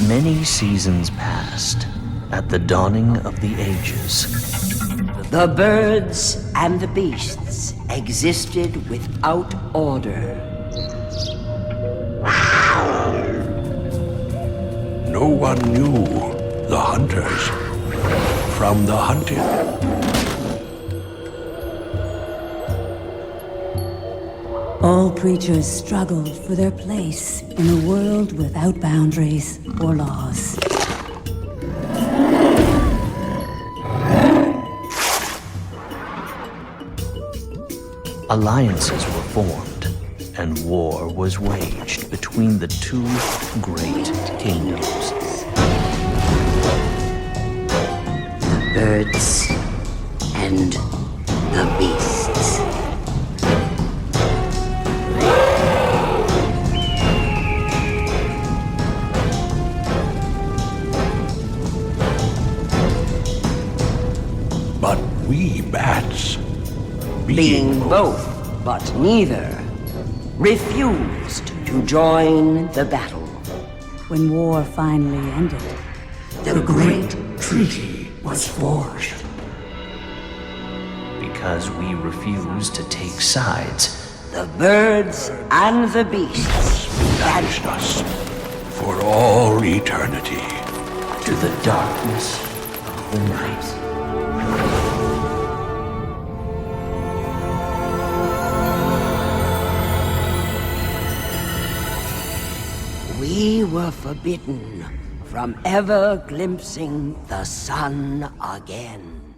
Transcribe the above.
Many seasons passed at the dawning of the ages. The birds and the beasts existed without order. No one knew the hunters from the hunted. All creatures struggled for their place in a world without boundaries or laws. Alliances were formed, and war was waged between the two great kingdoms. The birds and the beasts. But we bats, Being both but neither, refused to join the battle. When war finally ended, The great treaty was forged. Because we refused to take sides, The birds and the beasts banished us for all eternity. to the darkness of the night. We were forbidden from ever glimpsing the sun again.